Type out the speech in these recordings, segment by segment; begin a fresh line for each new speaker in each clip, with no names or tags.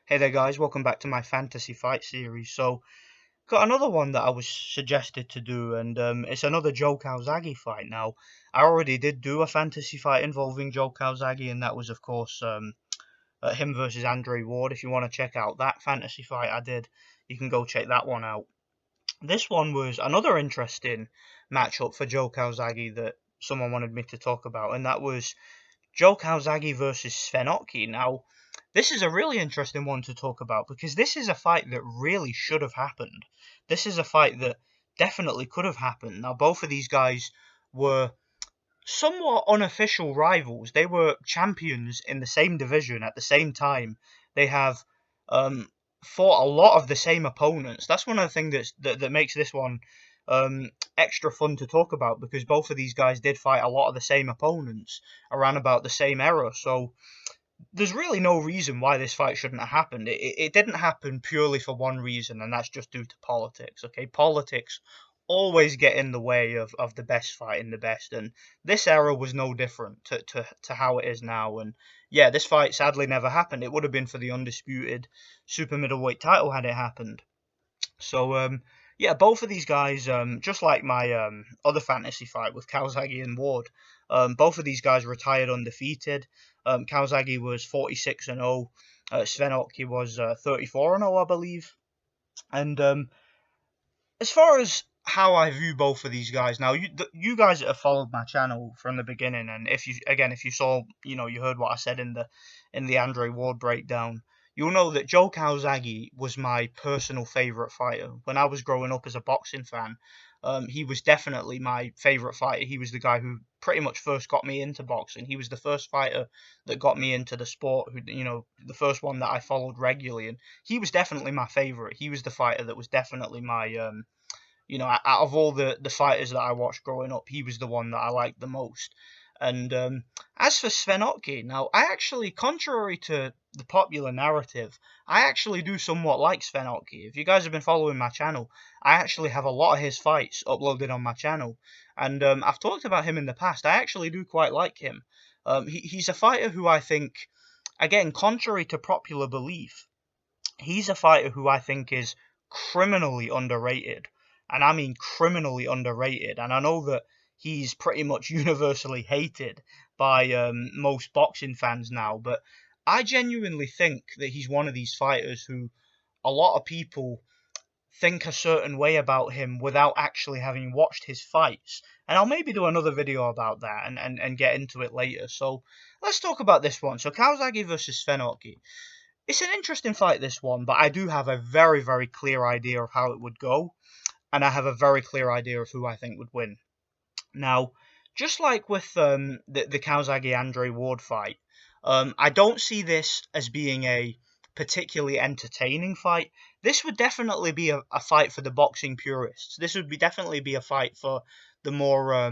Hey there guys, welcome back to my fantasy fight series. So, got another one that I was suggested to do, and it's another Joe Calzaghe fight. Now, I already did do a fantasy fight involving Joe Calzaghe, and that was of course him versus Andre Ward. If you want to check out that fantasy fight I did, you can go check that one out. This one was another interesting matchup for Joe Calzaghe that someone wanted me to talk about, and that was Joe Calzaghe versus Sven Ottke. Now, this is a really interesting one to talk about because this is a fight that really should have happened. This is a fight that definitely could have happened. Now, both of these guys were somewhat unofficial rivals. They were champions in the same division at the same time. They have um, fought a lot of the same opponents. That's one of the things that makes this one extra fun to talk about because both of these guys did fight a lot of the same opponents around about the same era. So there's really no reason why this fight shouldn't have happened. It didn't happen purely for one reason, and that's just due to politics. Okay, politics always get in the way of the best fighting the best, and this era was no different to how it is now. And yeah, this fight sadly never happened. It would have been for the undisputed super middleweight title had it happened. So yeah, both of these guys, just like my other fantasy fight with Calzaghe and Ward, both of these guys retired undefeated. Calzaghe was 46-0. Sven Ottke was 34-0, I believe. And as far as how I view both of these guys, now you guys that have followed my channel from the beginning, and if you saw, you heard what I said in the Andre Ward breakdown, you'll know that Joe Calzaghe was my personal favorite fighter when I was growing up as a boxing fan. He was definitely my favorite fighter. He was the guy who pretty much first got me into boxing. He was the first fighter that got me into the sport. Who, the first one that I followed regularly, and he was definitely my favorite. He was the fighter that was definitely my out of all the fighters that I watched growing up, he was the one that I liked the most. And as for Sven Ottke, now I actually, contrary to the popular narrative, I actually do somewhat like Sven Ottke. If you guys have been following my channel, I actually have a lot of his fights uploaded on my channel, and I've talked about him in the past. I actually do quite like him. He's a fighter who I think, again, contrary to popular belief, he's a fighter who I think is criminally underrated. And I mean criminally underrated. And I know that he's pretty much universally hated by most boxing fans now, but I genuinely think that he's one of these fighters who a lot of people think a certain way about him without actually having watched his fights. And I'll maybe do another video about that and get into it later. So let's talk about this one. So Calzaghe versus Sven Ottke. It's an interesting fight, this one, but I do have a very, very clear idea of how it would go, and I have a very clear idea of who I think would win. Now, just like with the Calzaghe Andre Ward fight, I don't see this as being a particularly entertaining fight. This would definitely be a fight for the boxing purists. This would definitely be a fight for the more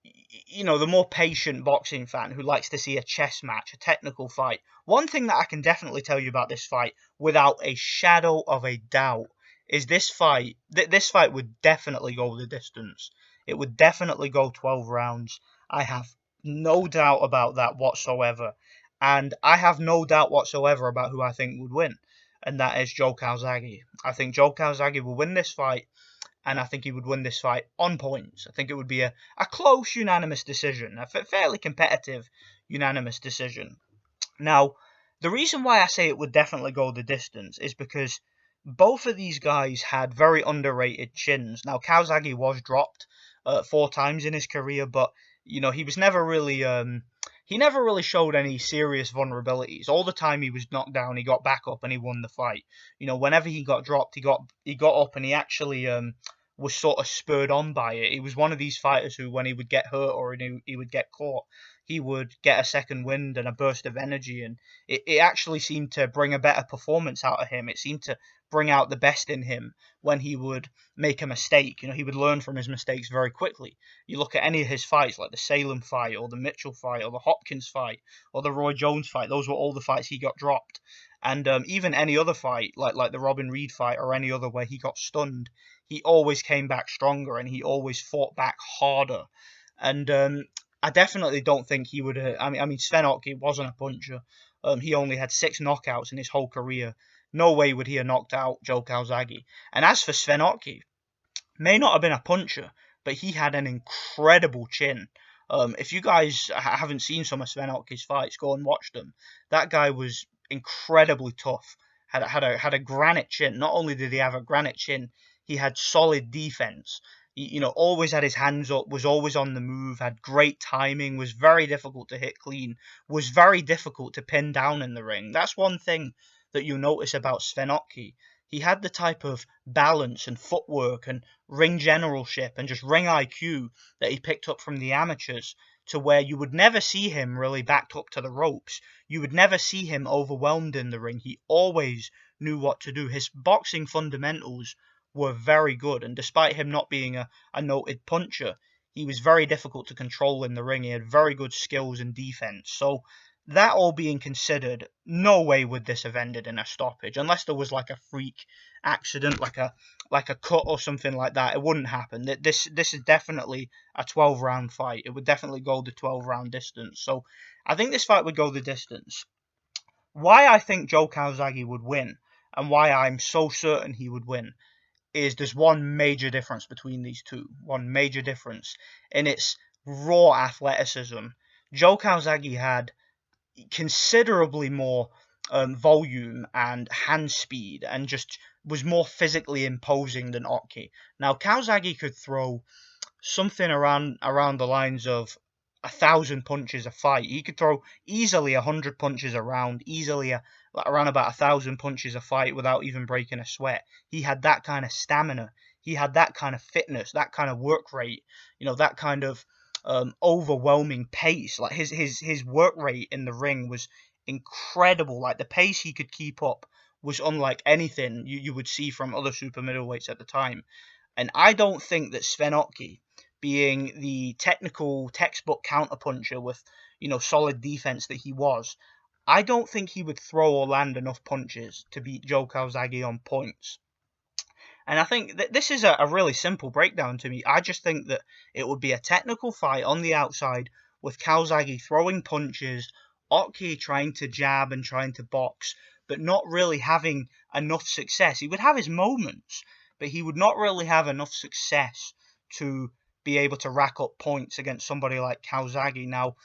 the more patient boxing fan who likes to see a chess match, a technical fight. One thing that I can definitely tell you about this fight, without a shadow of a doubt, is this fight. This fight would definitely go the distance. It would definitely go 12 rounds. I have no doubt about that whatsoever, and I have no doubt whatsoever about who I think would win, and that is Joe Calzaghe. I think Joe Calzaghe will win this fight, and I think he would win this fight on points. I think it would be a close unanimous decision, a fairly competitive unanimous decision. Now, the reason why I say it would definitely go the distance is because both of these guys had very underrated chins. Now, Calzaghe was dropped 4 times in his career, but he was never really he never really showed any serious vulnerabilities. All the time he was knocked down, he got back up and he won the fight. Whenever he got dropped, he got up and he actually was sort of spurred on by it. He was one of these fighters who, when he would get hurt or he would get caught, he would get a second wind and a burst of energy, and it actually seemed to bring a better performance out of him. It seemed to bring out the best in him when he would make a mistake. He would learn from his mistakes very quickly. You look at any of his fights, like the Salem fight, or the Mitchell fight, or the Hopkins fight, or the Roy Jones fight. Those were all the fights he got dropped. And even any other fight, like the Robin Reed fight, or any other where he got stunned, he always came back stronger and he always fought back harder. And I definitely don't think he would. I mean, Sven Ottke wasn't a puncher. He only had 6 knockouts in his whole career. No way would he have knocked out Joe Calzaghe. And as for Sven Ottke, may not have been a puncher, but he had an incredible chin. If you guys haven't seen some of Sven Otke's fights, go and watch them. That guy was incredibly tough. Had a granite chin. Not only did he have a granite chin, he had solid defense. Always had his hands up, was always on the move, had great timing, was very difficult to hit clean, was very difficult to pin down in the ring. That's one thing that you notice about Sven Ottke. He had the type of balance and footwork and ring generalship and just ring IQ that he picked up from the amateurs, to where you would never see him really backed up to the ropes. You would never see him overwhelmed in the ring. He always knew what to do. His boxing fundamentals were very good, and despite him not being a noted puncher, he was very difficult to control in the ring. He had very good skills and defense. So that all being considered, no way would this have ended in a stoppage, unless there was like a freak accident, like a cut or something like that. It wouldn't happen. This is definitely a 12-round fight. It would definitely go the 12-round distance. So I think this fight would go the distance. Why I think Joe Calzaghe would win, and why I'm so certain he would win, is there's one major difference between these two. One major difference, and it's raw athleticism. Joe Calzaghe had considerably more volume and hand speed, and just was more physically imposing than Ottke. Now, Calzaghe could throw something around the lines of 1,000 punches a fight. He could throw easily 100 punches around, easily around about 1,000 punches a fight without even breaking a sweat. He had that kind of stamina. He had that kind of fitness, that kind of work rate. That kind of overwhelming pace. Like his work rate in the ring was incredible. Like the pace he could keep up was unlike anything you would see from other super middleweights at the time. And I don't think that Sven Ottke, being the technical textbook counterpuncher with solid defense that he was, I don't think he would throw or land enough punches to beat Joe Calzaghe on points. And I think that this is a really simple breakdown to me. I just think that it would be a technical fight on the outside, with Calzaghe throwing punches, Ottke trying to jab and trying to box, but not really having enough success. He would have his moments, but he would not really have enough success to be able to rack up points against somebody like Calzaghe. Now,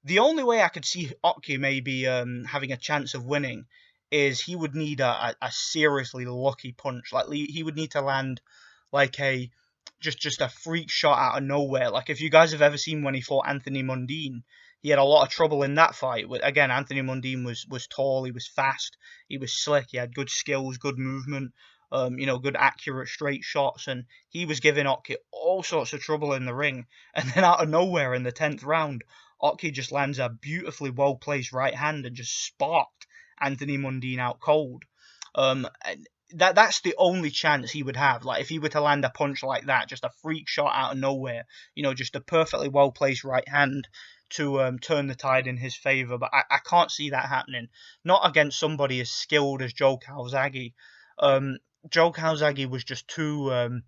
the only way I could see Ottke maybe having a chance of winning is he would need a seriously lucky punch. Like he would need to land like a just a freak shot out of nowhere. Like if you guys have ever seen when he fought Anthony Mundine, he had a lot of trouble in that fight. Again, Anthony Mundine was tall, he was fast, he was slick, he had good skills, good movement, good accurate straight shots, and he was giving Ottke all sorts of trouble in the ring. And then out of nowhere in the 10th round, Ottke just lands a beautifully well placed right hand and just sparked Anthony Mundine out cold. That's the only chance he would have. Like if he were to land a punch like that, just a freak shot out of nowhere, just a perfectly well placed right hand to turn the tide in his favour. But I can't see that happening. Not against somebody as skilled as Joe Calzaghe. Joe Calzaghe was just too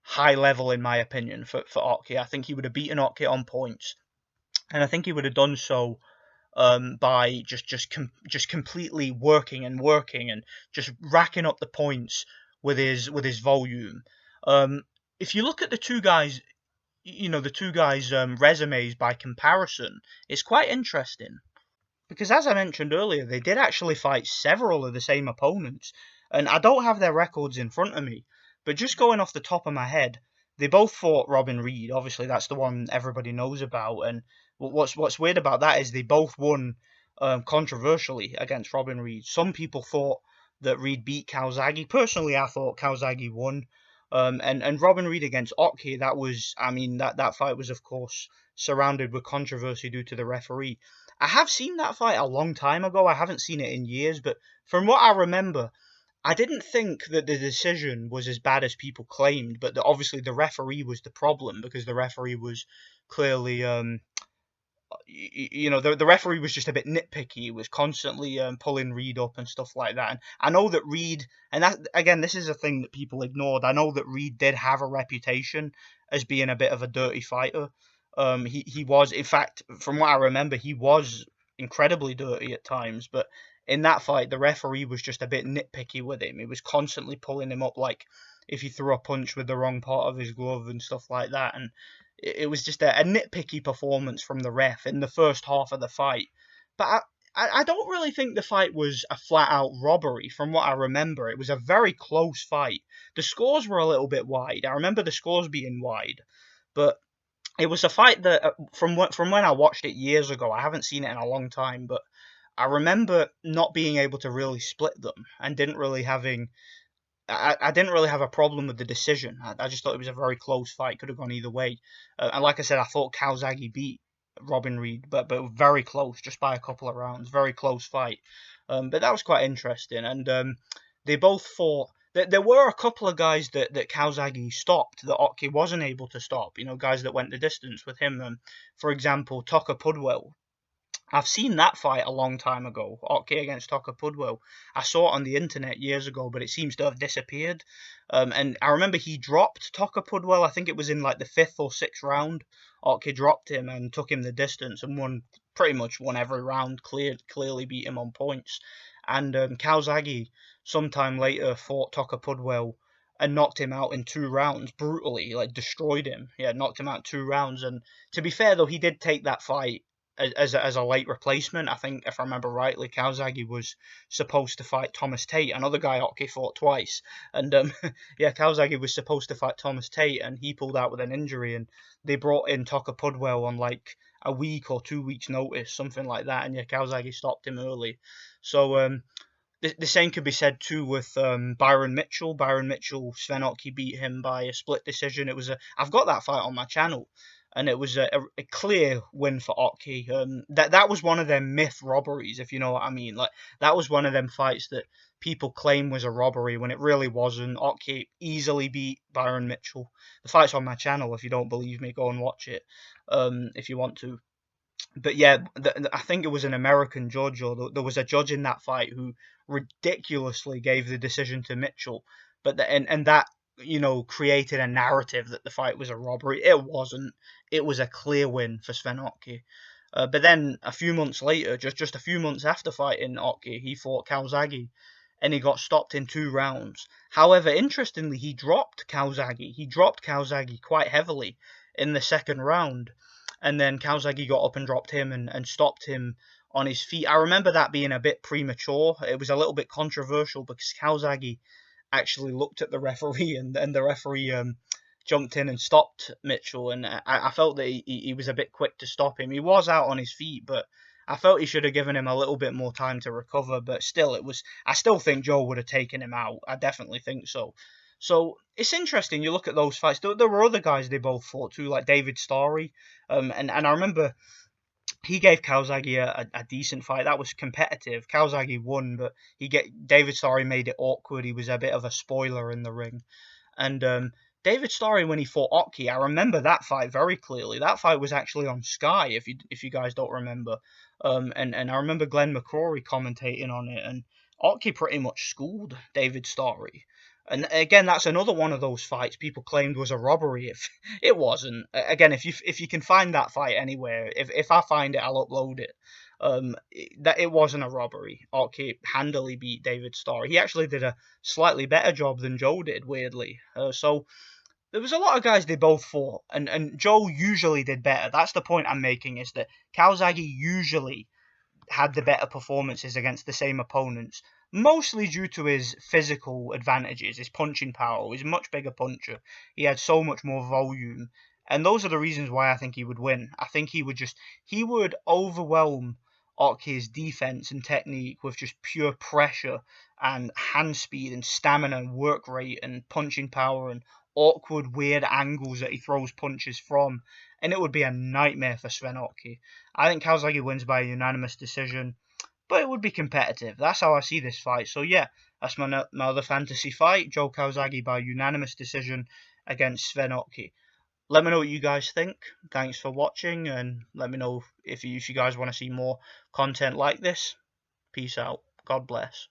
high level, in my opinion, for Ottke. I think he would have beaten Ottke on points, and I think he would have done so by just completely working and just racking up the points with his volume. If you look at the two guys, resumes by comparison, it's quite interesting. Because as I mentioned earlier, they did actually fight several of the same opponents. And I don't have their records in front of me, but just going off the top of my head, they both fought Robin Reed. Obviously, that's the one everybody knows about. And what's weird about that is they both won controversially against Robin Reed. Some people thought that Reed beat Calzaghe. Personally, I thought Calzaghe won. And Robin Reed against Ottke, that fight was, of course, surrounded with controversy due to the referee. I have seen that fight a long time ago. I haven't seen it in years, but from what I remember, I didn't think that the decision was as bad as people claimed, but obviously the referee was the problem, because the referee was clearly, the referee was just a bit nitpicky. He was constantly pulling Reed up and stuff like that. And I know that Reed, and that again, this is a thing that people ignored. I know that Reed did have a reputation as being a bit of a dirty fighter. He was, in fact, from what I remember, he was incredibly dirty at times, but in that fight, the referee was just a bit nitpicky with him. He was constantly pulling him up, like if he threw a punch with the wrong part of his glove and stuff like that. And it was just a nitpicky performance from the ref in the first half of the fight. But I don't really think the fight was a flat out robbery from what I remember. It was a very close fight. The scores were a little bit wide. I remember the scores being wide, but it was a fight that from when I watched it years ago, I haven't seen it in a long time, but I remember not being able to really split them and I didn't really have a problem with the decision. I just thought it was a very close fight. Could have gone either way. And like I said, I thought Calzaghe beat Robin Reed, but very close, just by a couple of rounds. Very close fight. But that was quite interesting. And they both fought. There were a couple of guys that Calzaghe stopped that Ottke wasn't able to stop. You know, guys that went the distance with him. For example, Tucker Pudwell. I've seen that fight a long time ago, Ottke against Tucker Pudwell. I saw it on the internet years ago, but it seems to have disappeared. And I remember he dropped Tucker Pudwell. I think it was in like the 5th or 6th round. Ottke dropped him and took him the distance and pretty much won every round. Clearly beat him on points. And Calzaghe sometime later fought Tucker Pudwell and knocked him out in 2 rounds brutally, like destroyed him. Yeah, knocked him out 2 rounds. And to be fair though, he did take that fight as a late replacement. I think, if I remember rightly, Calzaghe was supposed to fight Thomas Tate, another guy Ottke fought twice. And yeah, Calzaghe was supposed to fight Thomas Tate, and he pulled out with an injury, and they brought in Tucker Pudwell on like a week or 2 weeks' notice, something like that. And yeah, Calzaghe stopped him early. So the same could be said too with Byron Mitchell. Byron Mitchell, Sven Ottke beat him by a split decision. I've got that fight on my channel, and it was a clear win for Ottke. That was one of them myth robberies, if you know what I mean. Like, that was one of them fights that people claim was a robbery when it really wasn't. Ottke easily beat Byron Mitchell. The fight's on my channel. If you don't believe me, go and watch it. If you want to. But yeah, I think it was an American judge, or there was a judge in that fight who ridiculously gave the decision to Mitchell. And that, you know, created a narrative that the fight was a robbery. It wasn't. It was a clear win for Sven Ottke. But then a few months later, just a few months after fighting Ottke, he fought Calzaghe, and he got stopped in 2 rounds. However, interestingly, he dropped Calzaghe. He dropped Calzaghe quite heavily in the 2nd round. And then Calzaghe got up and dropped him and stopped him on his feet. I remember that being a bit premature. It was a little bit controversial because Calzaghe actually looked at the referee, and the referee jumped in and stopped Mitchell. And I felt that he was a bit quick to stop him. He was out on his feet, but I felt he should have given him a little bit more time to recover. But still, I still think Joe would have taken him out. I definitely think so. So it's interesting. You look at those fights. There were other guys they both fought too, like David Starry. And I remember he gave Calzaghe a decent fight. That was competitive. Calzaghe won, but David Starry made it awkward. He was a bit of a spoiler in the ring. And David Starry, when he fought Ottke, I remember that fight very clearly. That fight was actually on Sky, if you guys don't remember. And I remember Glenn McCrory commentating on it, and Ottke pretty much schooled David Starry. And again, that's another one of those fights people claimed was a robbery. If it wasn't, again, if you can find that fight anywhere, if I find it, I'll upload it. That it wasn't a robbery. Ottke handily beat David Starr. He actually did a slightly better job than Joe did, weirdly. So there was a lot of guys they both fought, and Joe usually did better. That's the point I'm making, is that Calzaghe usually had the better performances against the same opponents, mostly due to his physical advantages, his punching power. He's a much bigger puncher. He had so much more volume. And those are the reasons why I think he would win. I think he would overwhelm Ottke's defense and technique with just pure pressure and hand speed and stamina and work rate and punching power and awkward, weird angles that he throws punches from. And it would be a nightmare for Sven Ottke. I think Calzaghe wins by a unanimous decision, but it would be competitive. That's how I see this fight. So yeah, that's my other fantasy fight. Joe Calzaghe by unanimous decision against Sven Ottke. Let me know what you guys think. Thanks for watching, and let me know if you guys want to see more content like this. Peace out. God bless.